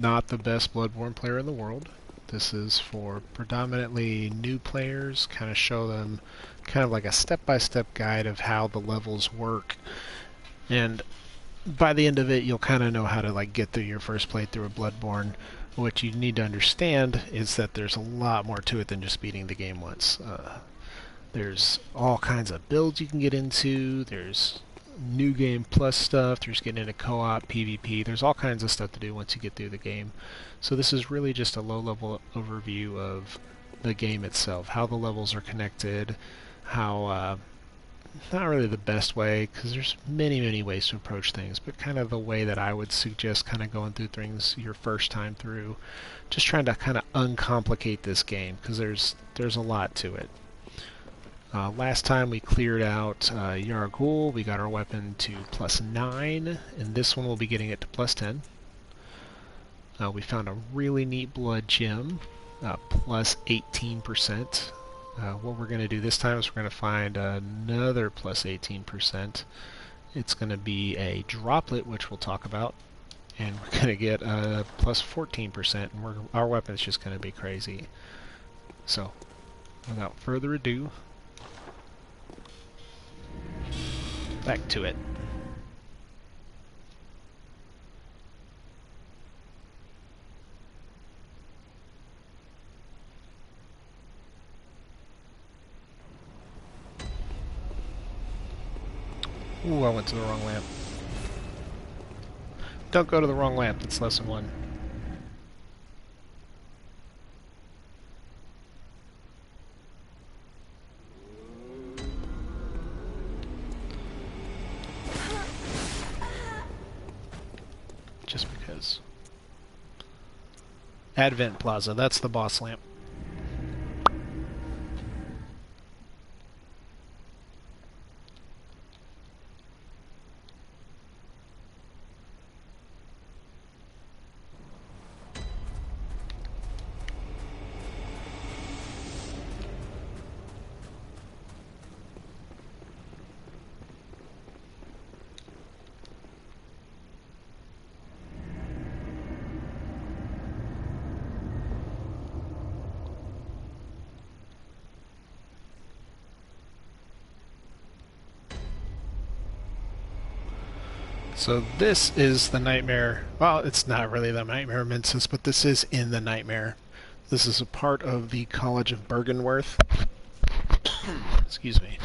not the best Bloodborne player in the world. This is for predominantly new players, kind of show them kind of like a step-by-step guide of how the levels work. And by the end of it, you'll kind of know how to like get through your first playthrough of Bloodborne. What you need to understand is that there's a lot more to it than just beating the game once. There's all kinds of builds you can get into. There's new game plus stuff. There's getting into co-op, PvP. There's all kinds of stuff to do once you get through the game. So this is really just a low-level overview of the game itself, how the levels are connected, how not really the best way, because there's many ways to approach things, but kind of the way that I would suggest kind of going through things your first time through, just trying to kind of uncomplicate this game, because there's a lot to it. Last time we cleared out Yargul, we got our weapon to +9, and this one we'll be getting it to +10. We found a really neat blood gem, +18%. What we're going to do this time is we're going to find another +18%. It's going to be a droplet, which we'll talk about, and we're going to get a +14%, and our weapon is just going to be crazy. So, without further ado, back to it. Ooh, I went to the wrong lamp. Don't go to the wrong lamp, that's lesson 1. Just because. Advent Plaza, that's the boss lamp. So this is the nightmare. Well, it's not really the nightmare of Mensis, but this is in the nightmare. This is a part of the College of Bergenworth. Excuse me.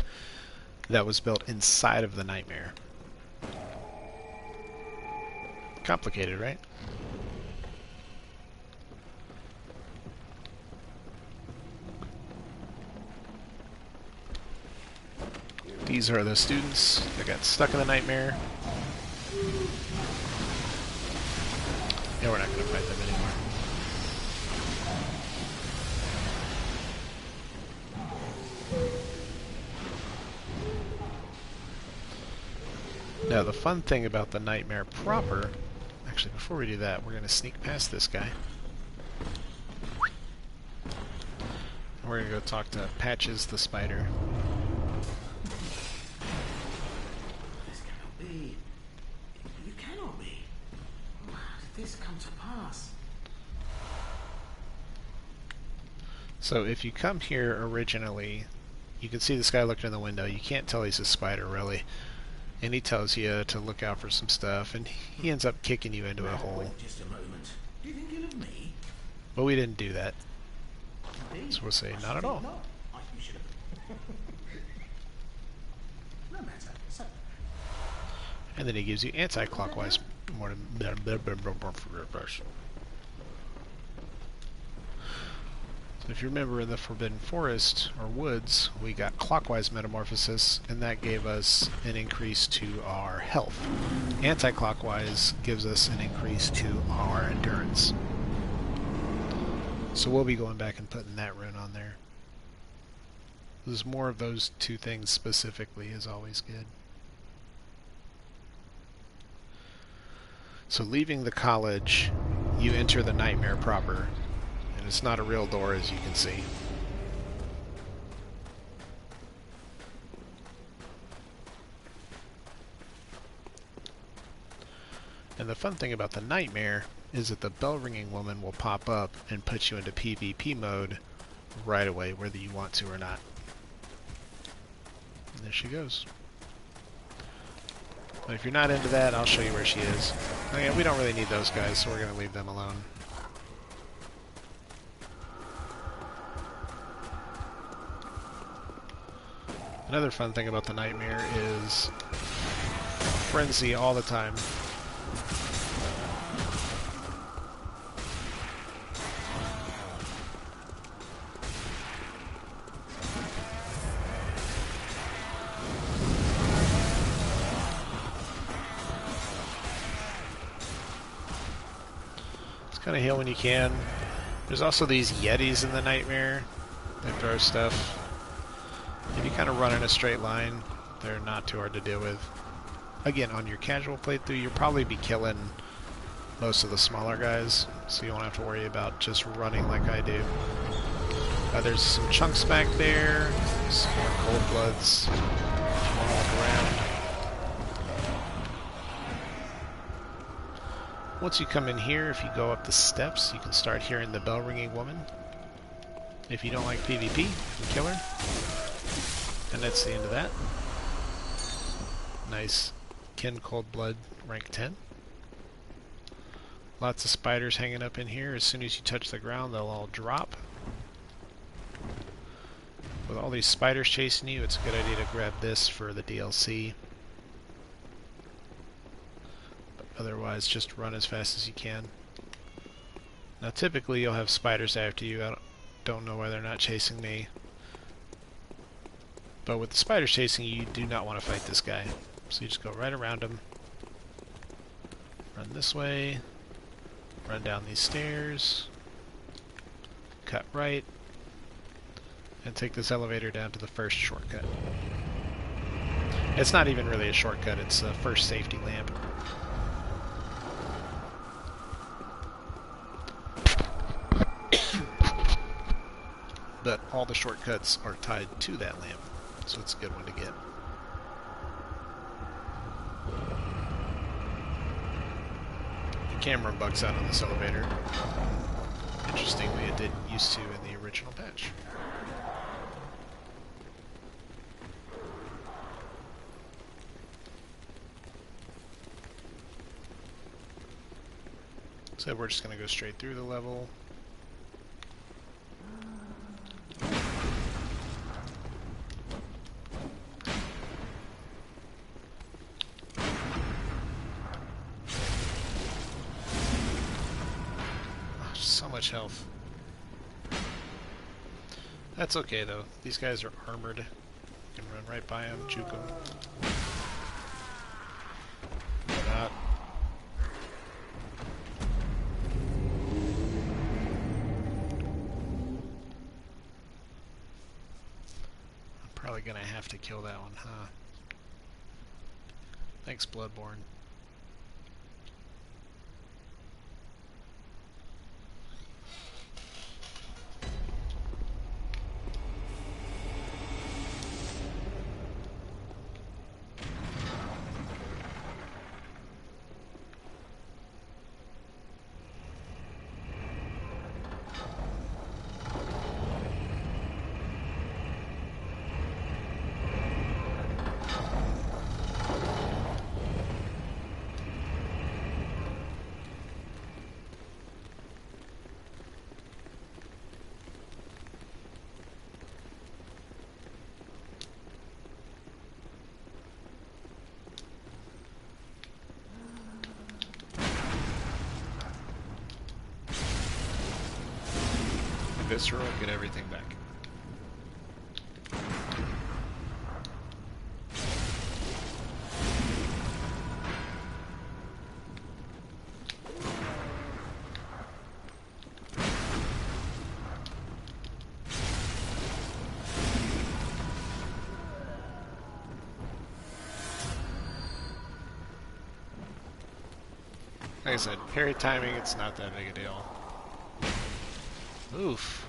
That was built inside of the nightmare. Complicated, right? These are the students that got stuck in the nightmare. Yeah, we're not going to fight them anymore. Now, the fun thing about the nightmare proper... Actually, before we do that, we're going to sneak past this guy. And we're going to go talk to Patches the spider. This cannot be. You cannot be. How did this come to pass? So if you come here originally, you can see this guy looking in the window. You can't tell he's a spider, really. And he tells you to look out for some stuff, and he ends up kicking you into a hole. Wait just a moment. Do you think you'll have me? But we didn't do that. Indeed. So we'll say, I not at think all. not. You should have. No matter. So, And then he gives you anti-clockwise. If you remember in the Forbidden Forest, or woods, we got clockwise metamorphosis, and that gave us an increase to our health. Anti-clockwise gives us an increase to our endurance. So we'll be going back and putting that rune on there. There's more of those two things specifically is always good. So leaving the college, you enter the nightmare proper. And it's not a real door, as you can see. And the fun thing about the nightmare is that the bell ringing woman will pop up and put you into PvP mode right away, whether you want to or not. And there she goes. But if you're not into that, I'll show you where she is. Again, we don't really need those guys, so we're going to leave them alone. Another fun thing about the Nightmare is frenzy all the time. Kind of heal when you can. There's also these Yetis in the Nightmare that throw stuff. If you kind of run in a straight line, they're not too hard to deal with. Again, on your casual playthrough, you'll probably be killing most of the smaller guys, so you won't have to worry about just running like I do. There's some chunks back there, some more cold bloods. If you want to look around. Once you come in here, if you go up the steps, you can start hearing the bell ringing woman. If you don't like PvP, you can kill her. And that's the end of that. Nice Kin Cold Blood rank 10. Lots of spiders hanging up in here. As soon as you touch the ground, they'll all drop. With all these spiders chasing you, it's a good idea to grab this for the DLC. Otherwise, just run as fast as you can. Now, typically, you'll have spiders after you. I don't know why they're not chasing me. But with the spiders chasing you, you do not want to fight this guy. So you just go right around him. Run this way. Run down these stairs. Cut right. And take this elevator down to the first shortcut. It's not even really a shortcut, it's a first safety lamp. But all the shortcuts are tied to that lamp, so it's a good one to get. The camera bugs out on this elevator. Interestingly, it didn't used to in the original patch. So we're just going to go straight through the level. So much health. That's okay though. These guys are armored. You can run right by them, juke them. Or not. I'm probably gonna have to kill that one, huh? Thanks, Bloodborne. Visceral, get everything back. Like I said, parry timing, it's not that big a deal. Oof.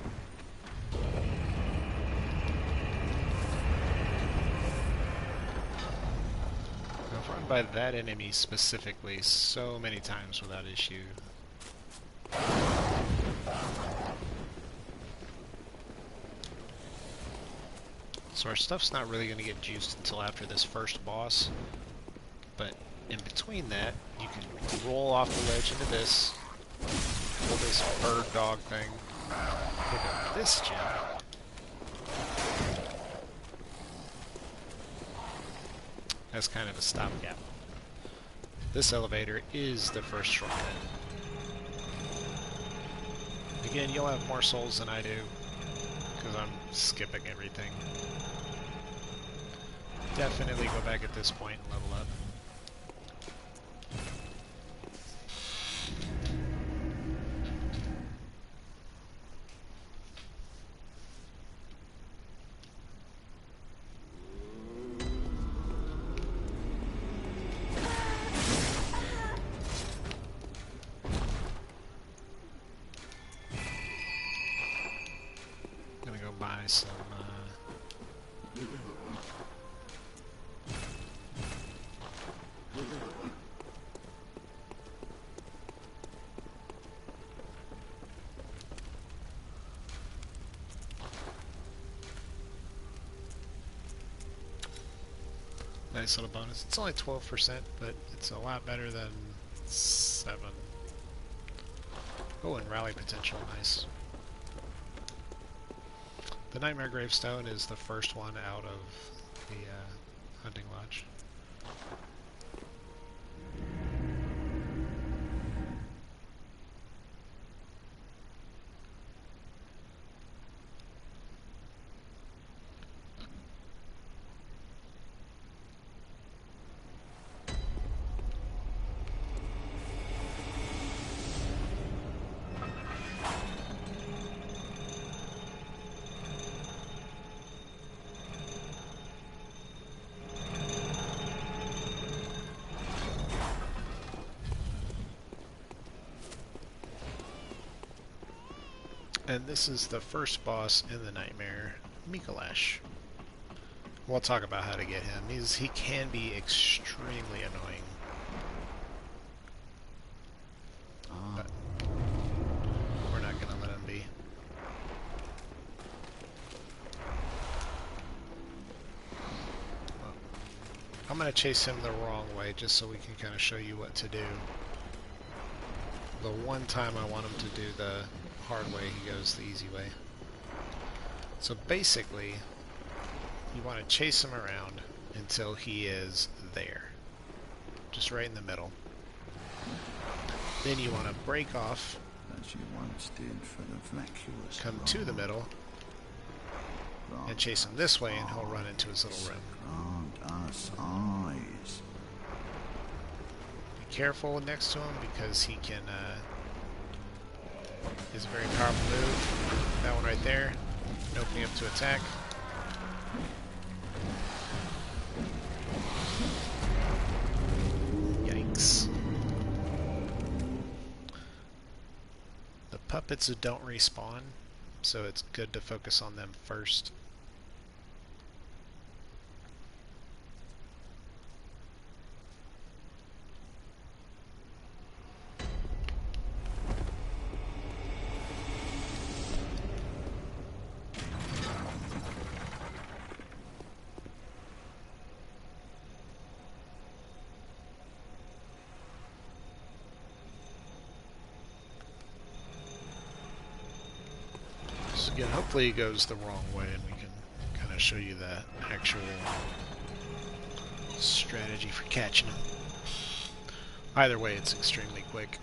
I've run by that enemy specifically so many times without issue. So our stuff's not really going to get juiced until after this first boss, but in between that, you can roll off the ledge into this, pull this bird dog thing, pick up this gem, as kind of a stopgap. This elevator is the first shortcut. Again, you'll have more souls than I do, because I'm skipping everything. Definitely go back at this point and level up. I'm gonna go buy some nice little bonus. It's only 12%, but it's a lot better than 7. Oh, and rally potential, nice. The Nightmare Gravestone is the first one out of the hunting lodge. And this is the first boss in the Nightmare, Mikolash. We'll talk about how to get him. He can be extremely annoying. But we're not going to let him be. Well, I'm going to chase him the wrong way just so we can kind of show you what to do. The one time I want him to do the hard way, he goes the easy way. So basically, you want to chase him around until he is there. Just right in the middle. Then you want to break off, as you once did for the vacuous come to the middle, and chase him this way and he'll run into his little room. grant us eyes. Be careful next to him because he can, is a very powerful move. That one right there, opening up to attack. Yikes. The puppets don't respawn, so it's good to focus on them first. Again, hopefully it goes the wrong way and we can kind of show you the actual strategy for catching them. Either way, it's extremely quick.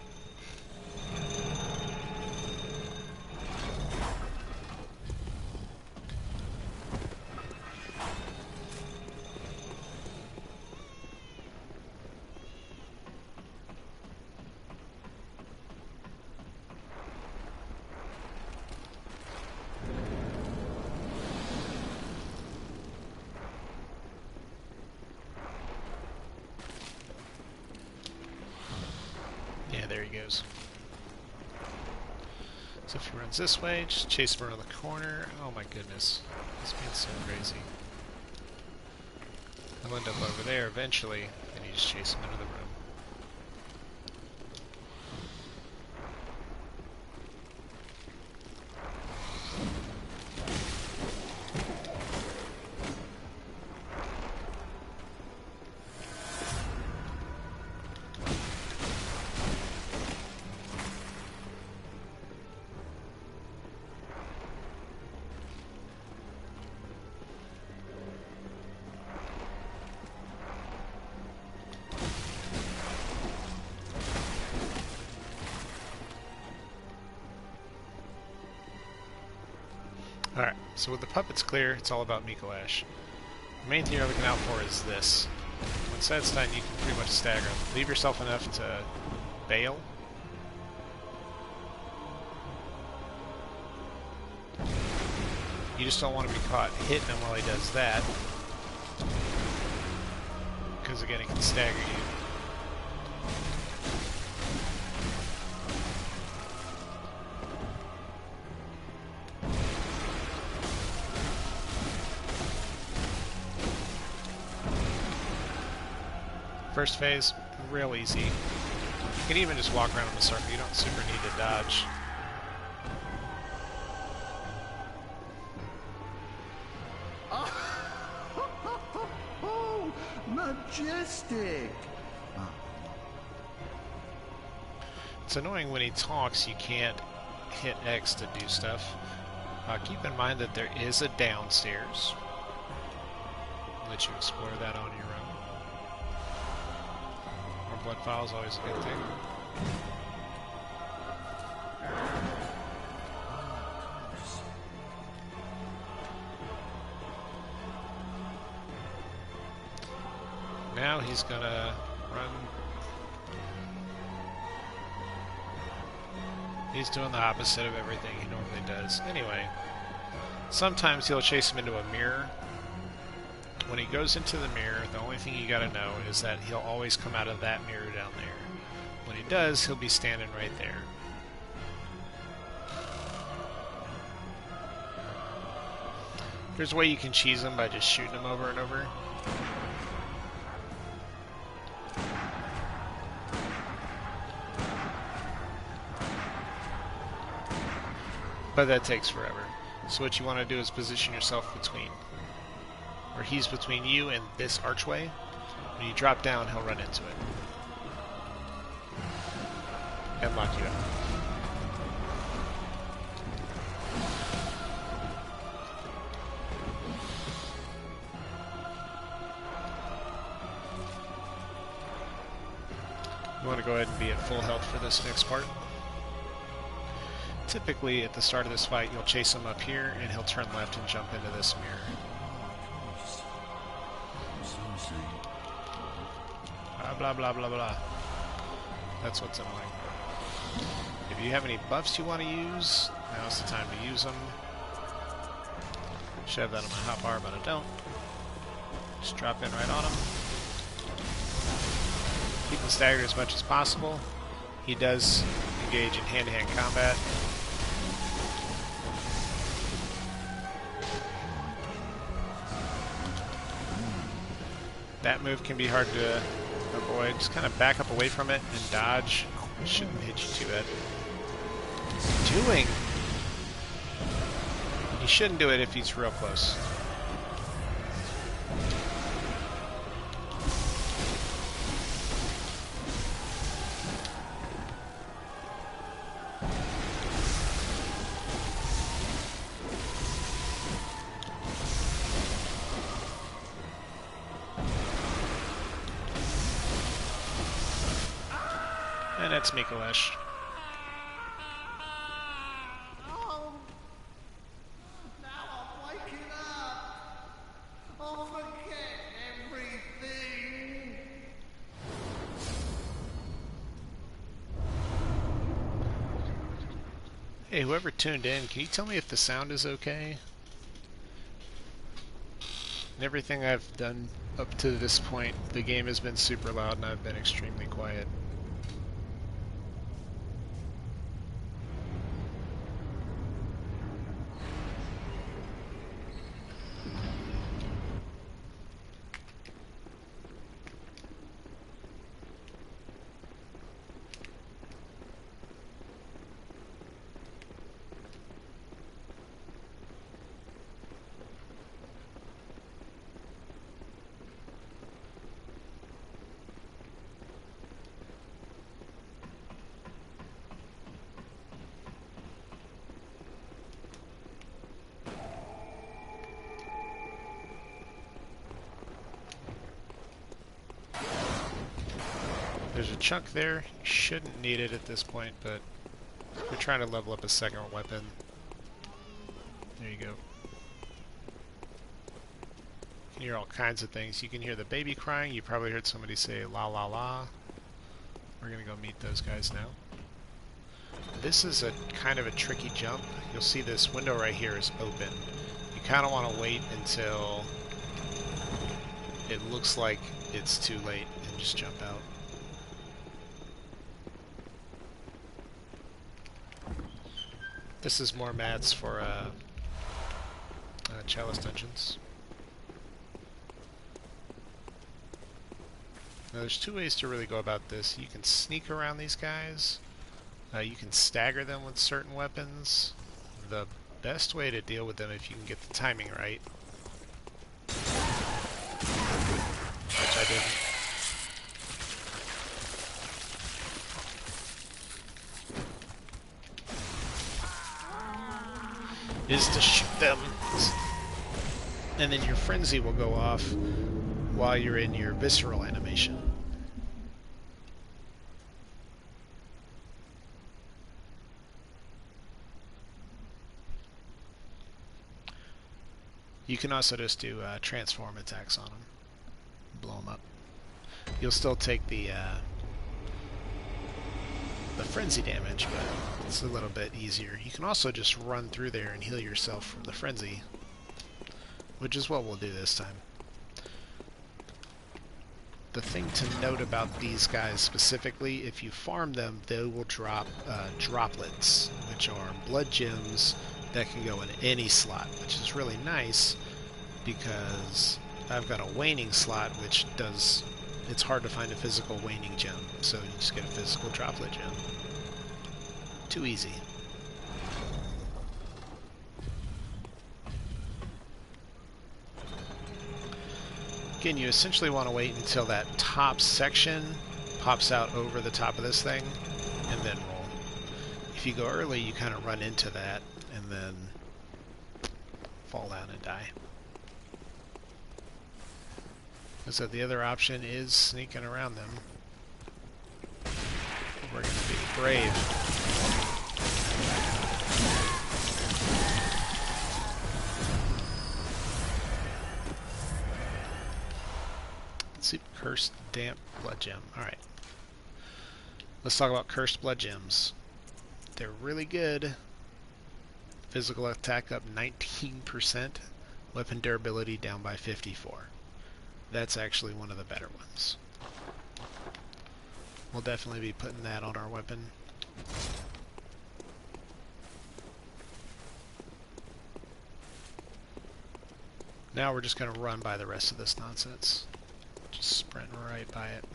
Yeah, there he goes. So if he runs this way, just chase him around the corner. Oh my goodness. This being so crazy. He'll end up over there eventually, and you just chase him into the room. Alright, so with the puppets clear, it's all about Mikolash. The main thing you're looking out for is this. When set's done, you can pretty much stagger them. Leave yourself enough to bail. You just don't want to be caught hitting him while he does that. Because again, he can stagger you. First phase, real easy. You can even just walk around in the circle, you don't super need to dodge. Oh, majestic! It's annoying when he talks, you can't hit X to do stuff. Keep in mind that there is a downstairs. I'll let you explore that on your own. More blood files, always a good thing. Now he's gonna run. He's doing the opposite of everything he normally does. Anyway, sometimes he'll chase him into a mirror. When he goes into the mirror, the only thing you gotta know is that he'll always come out of that mirror down there. When he does, he'll be standing right there. There's a way you can cheese him by just shooting him over and over. But that takes forever. So what you want to do is position yourself between, or he's between you and this archway. When you drop down, he'll run into it. And lock you out. You want to go ahead and be at full health for this next part. Typically, at the start of this fight, you'll chase him up here, and he'll turn left and jump into this mirror. Blah, blah, blah, blah. That's what's annoying. If you have any buffs you want to use, now's the time to use them. Should have that on my hotbar, but I don't. Just drop in right on him. Keep him staggered as much as possible. He does engage in hand-to-hand combat. That move can be hard to avoid. Just kind of back up away from it and dodge. It shouldn't hit you too bad. What's he doing? He shouldn't do it if he's real close. And that's Mikolash. Oh, now I'm waking up. I'll forget everything. Hey, whoever tuned in, can you tell me if the sound is okay? In everything I've done up to this point, the game has been super loud and I've been extremely quiet. There's a chunk there. You shouldn't need it at this point, but if you're trying to level up a second weapon, there you go. You can hear all kinds of things. You can hear the baby crying. You probably heard somebody say la la la. We're gonna go meet those guys now. This is a kind of a tricky jump. You'll see this window right here is open. You kind of want to wait until it looks like it's too late and just jump out. This is more mats for Chalice Dungeons. Now there's two ways to really go about this. You can sneak around these guys. You can stagger them with certain weapons. The best way to deal with them, if you can get the timing right, which I didn't, is to shoot them, and then your frenzy will go off while you're in your visceral animation. You can also just do transform attacks on them, blow them up. You'll still take the frenzy damage, but it's a little bit easier. You can also just run through there and heal yourself from the frenzy, which is what we'll do this time. The thing to note about these guys specifically, if you farm them, they will drop droplets, which are blood gems that can go in any slot, which is really nice because I've got a waning slot, which does, it's hard to find a physical waning gem, so you just get a physical droplet gem. Too easy. Again, you essentially want to wait until that top section pops out over the top of this thing, and then roll. If you go early, you kind of run into that, and then fall down and die. So the other option is sneaking around them. We're going to be brave. Let's see, cursed damp blood gem. Alright. Let's talk about cursed blood gems. They're really good. Physical attack up 19%. Weapon durability down by 54. That's actually one of the better ones. We'll definitely be putting that on our weapon. Now we're just going to run by the rest of this nonsense. Just sprint right by it.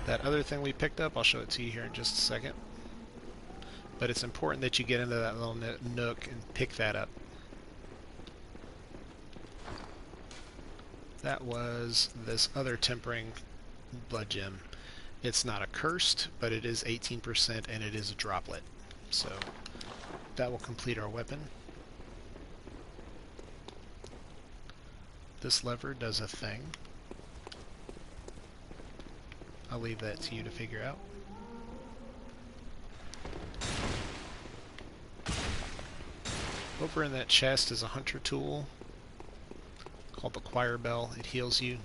That other thing we picked up, I'll show it to you here in just a second. But it's important that you get into that little nook and pick that up. That was this other tempering blood gem. It's not a cursed, but it is 18% and it is a droplet. So that will complete our weapon. This lever does a thing. I'll leave that to you to figure out. Over in that chest is a hunter tool called the choir bell. It heals you.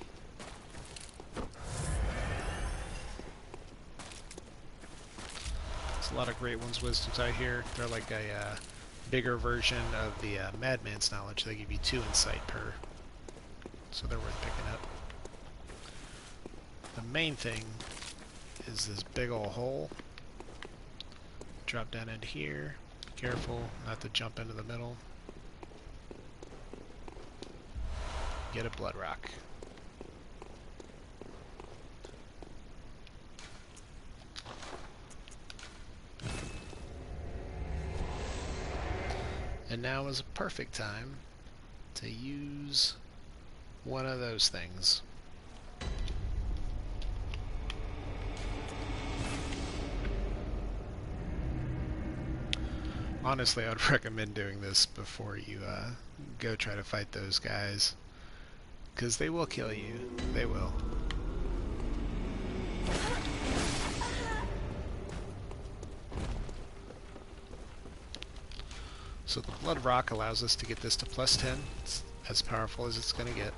There's a lot of great ones, wisdoms out here. They're like a bigger version of the Madman's Knowledge. They give you 2 insight per, so they're worth picking up. The main thing is this big ol' hole. Drop down into here. Be careful not to jump into the middle. Get a blood rock. And now is a perfect time to use one of those things. Honestly, I would recommend doing this before you go try to fight those guys, because they will kill you. They will. So the Blood Rock allows us to get this to +10. It's as powerful as it's going to get.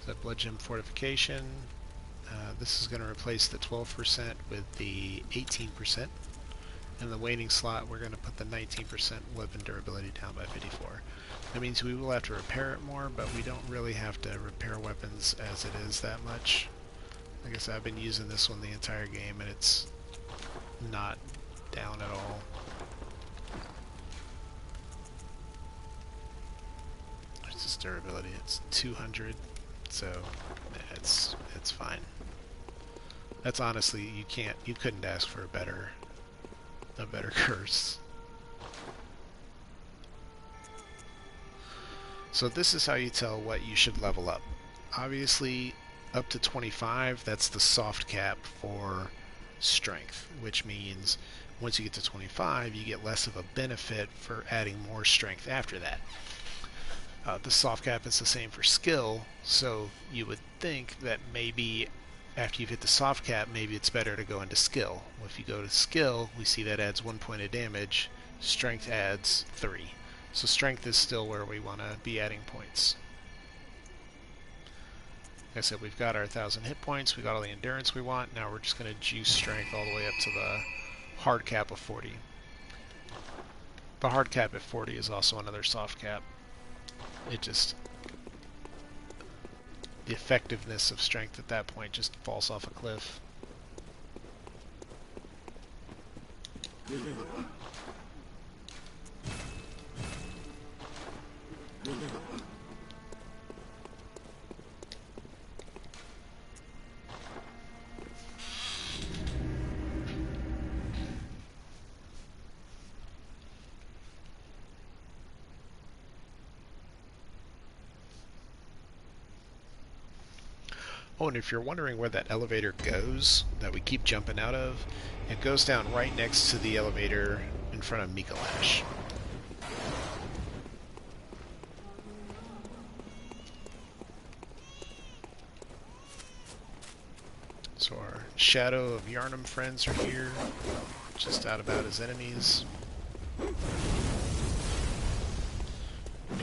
So Blood Gem Fortification. This is going to replace the 12% with the 18%. In the waning slot, we're going to put the 19% weapon durability down by 54. That means we will have to repair it more, but we don't really have to repair weapons as it is that much. Like I said, I've been using this one the entire game, and it's not down at all. What's its durability? It's 200, so it's fine. That's honestly, you couldn't ask for a better curse. So this is how you tell what you should level up. Obviously, up to 25, that's the soft cap for strength, which means once you get to 25, you get less of a benefit for adding more strength after that. The soft cap is the same for skill, so you would think that maybe after you've hit the soft cap, maybe it's better to go into skill. Well, if you go to skill, we see that adds 1 point of damage. Strength adds 3. So strength is still where we want to be adding points. Like I said, we've got our 1,000 hit points, we got all the endurance we want. Now we're just going to juice strength all the way up to the hard cap of 40. The hard cap at 40 is also another soft cap. The effectiveness of strength at that point just falls off a cliff. Oh, and if you're wondering where that elevator goes, that we keep jumping out of, it goes down right next to the elevator in front of Mikolash. So our Shadow of Yarnum friends are here, just out about as enemies. We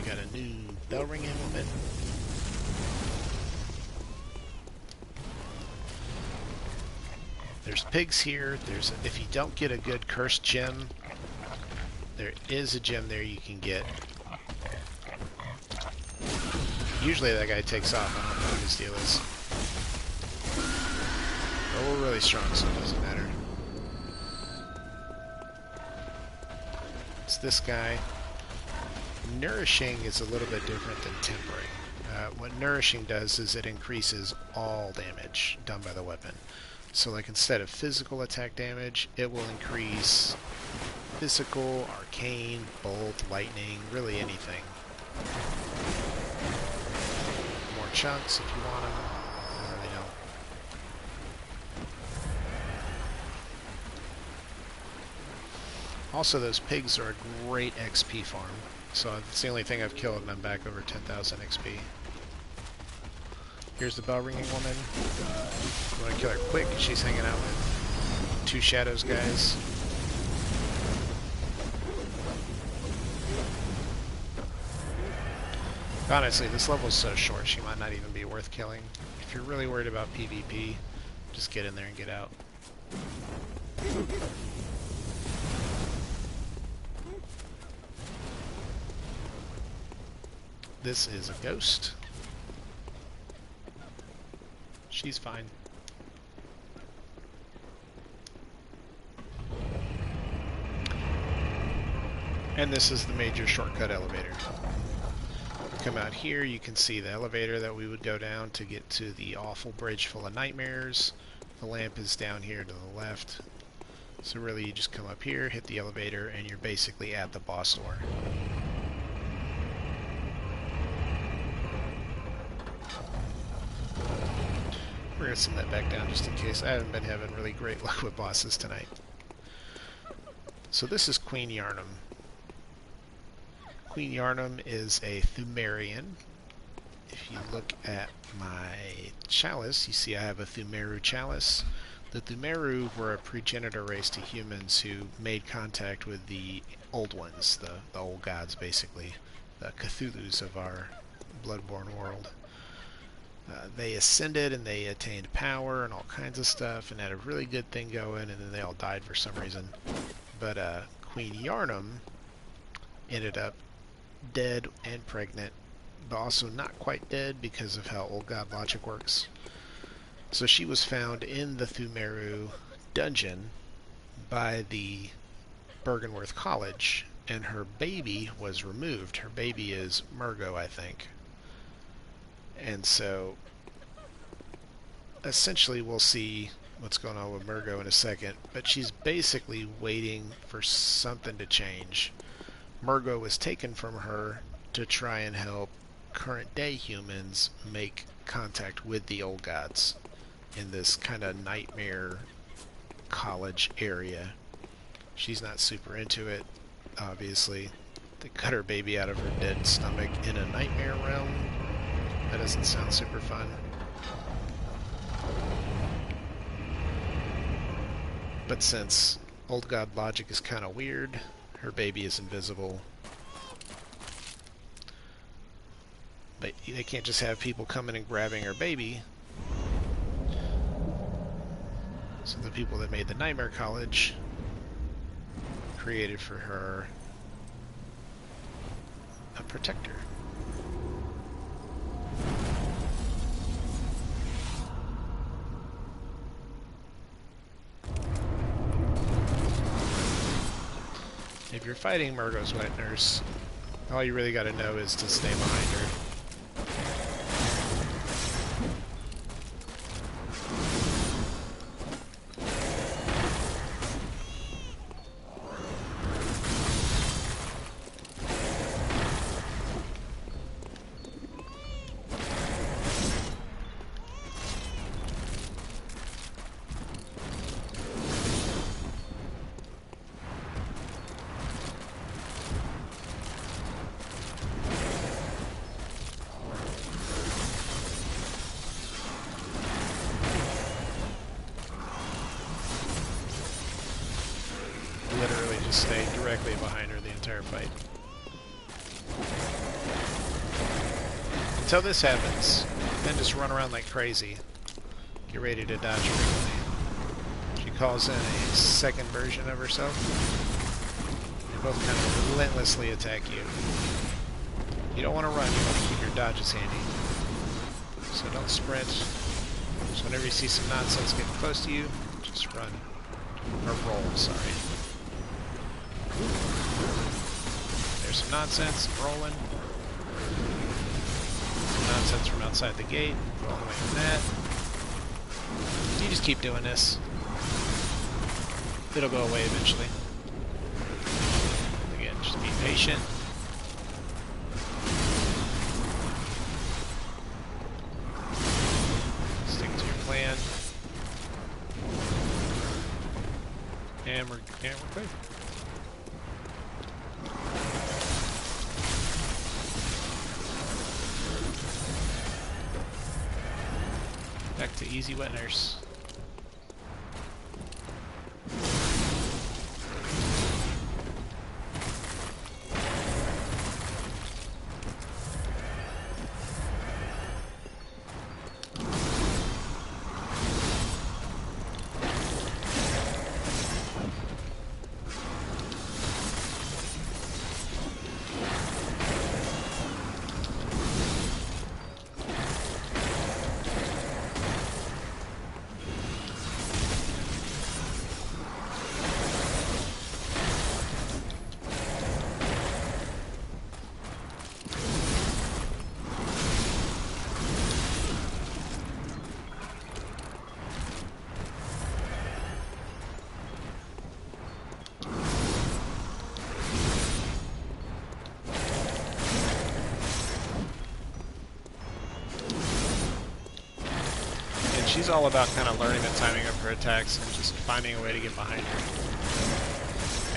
got a new bell ringing woman. There's pigs here. If you don't get a good cursed gem, there is a gem there you can get. Usually that guy takes off. I don't know what his deal is. But we're really strong, so it doesn't matter. It's this guy. Nourishing is a little bit different than tempering. What Nourishing does is it increases all damage done by the weapon. So like instead of physical attack damage, it will increase physical, arcane, bolt, lightning, really anything. More chunks if you want them. I really don't. Also, those pigs are a great XP farm. So it's the only thing I've killed and I'm back over 10,000 XP. Here's the bell ringing woman. You want to kill her quick? She's hanging out with 2 shadows guys. Honestly, this level is so short, she might not even be worth killing. If you're really worried about PvP, just get in there and get out. This is a ghost. She's fine. And this is the major shortcut elevator. Come out here, you can see the elevator that we would go down to get to the awful bridge full of nightmares. The lamp is down here to the left. So really you just come up here, hit the elevator, and you're basically at the boss door. We're going to send that back down just in case. I haven't been having really great luck with bosses tonight. So this is Queen Yarnum. Queen Yarnum is a Thumerian, if you look at my chalice, you see I have a Thumeru chalice. The Thumeru were a progenitor race to humans who made contact with the old ones, the old gods basically, the Cthulhus of our Bloodborne world. They ascended and they attained power and all kinds of stuff and had a really good thing going, and then they all died for some reason. But Queen Yarnum ended up dead and pregnant, but also not quite dead because of how old god logic works. So she was found in the Thumeru dungeon by the Bergenworth College, and her baby was removed. Her baby is Murgo, I think. And so essentially we'll see what's going on with Murgo in a second, but she's basically waiting for something to change. Murgo was taken from her to try and help current day humans make contact with the old gods in this kind of nightmare college area. She's not super into it, obviously. They cut her baby out of her dead stomach in a nightmare realm. That doesn't sound super fun. But since old god logic is kind of weird, her baby is invisible. But they can't just have people coming and grabbing her baby. So the people that made the Nightmare College created for her a protector. If you're fighting Murgo's wet nurse, all you really got to know is to stay behind her. Literally just stay directly behind her the entire fight. Until this happens, then just run around like crazy. Get ready to dodge frequently. She calls in a second version of herself. They both kind of relentlessly attack you. You don't want to run, you want to keep your dodges handy. So don't sprint. So whenever you see some nonsense getting close to you, just run. Or roll, sorry. There's some nonsense, rolling. Some nonsense from outside the gate, rolling away from that. You just keep doing this. It'll go away eventually. Again, just be patient. Stick to your plan. And we're good. Back to easy wet nurse. She's all about kind of learning the timing of her attacks and just finding a way to get behind her.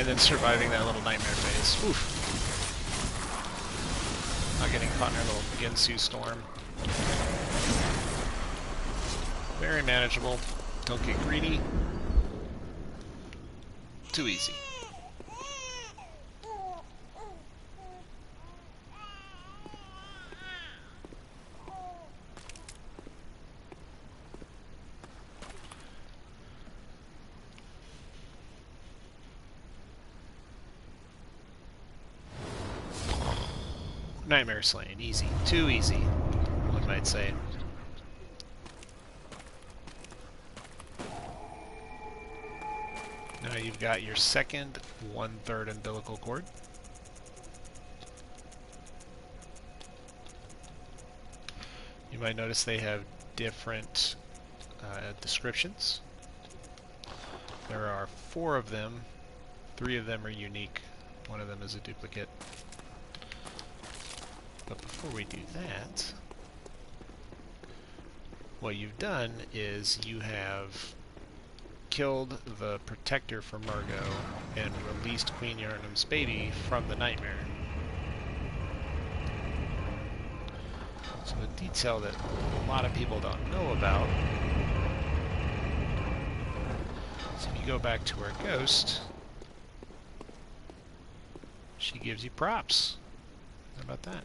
And then surviving that little nightmare phase. Oof. Not getting caught in her little Gensu storm. Very manageable. Don't get greedy. Too easy. Nightmare Slaying, easy. Too easy, one might say. Now you've got your second 1/3 umbilical cord. You might notice they have different descriptions. There are 4 of them. 3 of them are unique. 1 of them is a duplicate. But before we do that, what you've done is you have killed the protector for Margot and released Queen Yarnum's baby from the nightmare. So a detail that a lot of people don't know about is if you go back to our ghost, she gives you props. How about that?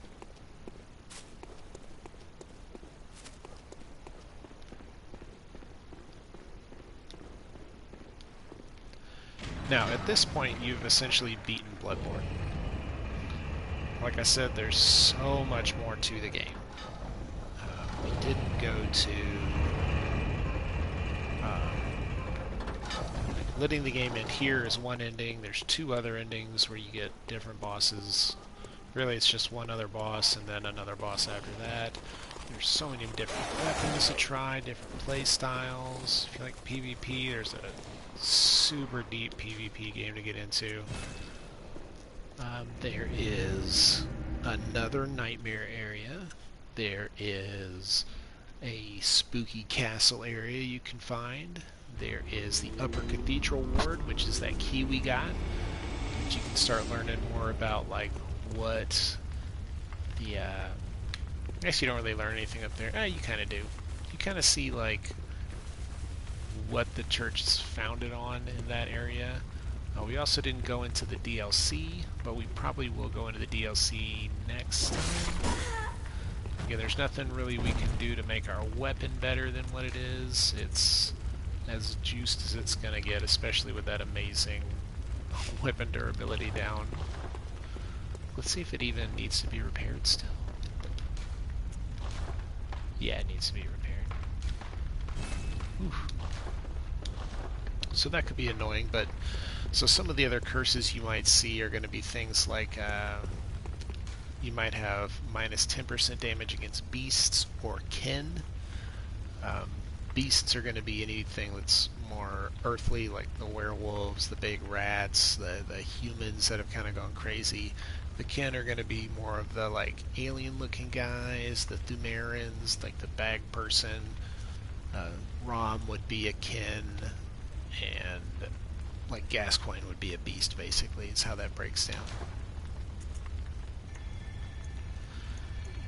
Now, at this point, you've essentially beaten Bloodborne. Like I said, there's so much more to the game. We didn't go to letting the game end here is one ending. There's 2 other endings where you get different bosses. Really, it's just one other boss and then another boss after that. There's so many different weapons to try, different play styles. If you like PvP, there's a super deep PvP game to get into. There is another nightmare area. There is a spooky castle area you can find. There is the Upper Cathedral Ward, which is that key we got, which you can start learning more about, like, what the, I guess you don't really learn anything up there. You kind of do. You kind of see, like, what the church is founded on in that area. We also didn't go into the DLC, but we probably will go into the DLC next time. Again, there's nothing really we can do to make our weapon better than what it is. It's as juiced as it's gonna get, especially with that amazing weapon durability down. Let's see if it even needs to be repaired still. Yeah, it needs to be repaired. Oof. So that could be annoying, but so some of the other curses you might see are going to be things like you might have minus 10% damage against beasts or kin. Beasts are going to be anything that's more earthly, like the werewolves, the big rats, the humans that have kind of gone crazy. The kin are going to be more of the like alien-looking guys, the Thumarins, like the bag person. Rom would be a kin, and like Gascoigne would be a beast, basically. It's how that breaks down.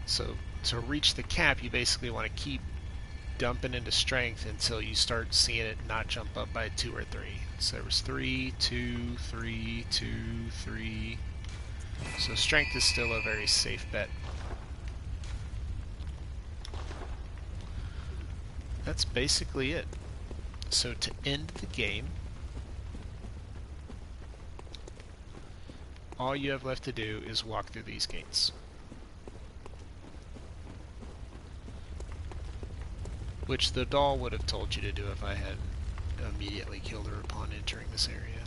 So to reach the cap, you basically want to keep dumping into strength until you start seeing it not jump up by 2 or 3. So there was 3, 2, 3, 2, 3. So strength is still a very safe bet. That's basically it. So to end the game, all you have left to do is walk through these gates. Which the doll would have told you to do if I had immediately killed her upon entering this area.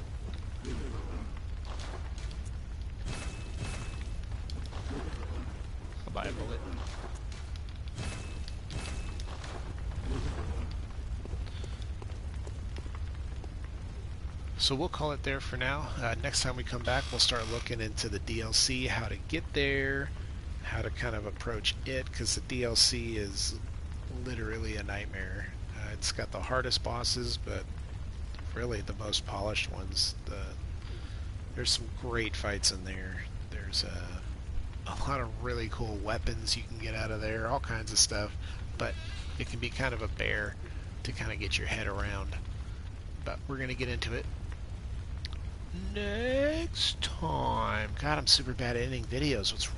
I'll buy a bullet. So we'll call it there for now. Next time we come back, we'll start looking into the DLC, how to get there, how to kind of approach it, because the DLC is literally a nightmare. It's got the hardest bosses, but really the most polished ones. There's some great fights in there. There's a lot of really cool weapons you can get out of there, all kinds of stuff, but it can be kind of a bear to kind of get your head around. But we're going to get into it next time. God, I'm super bad at editing videos. What's wrong?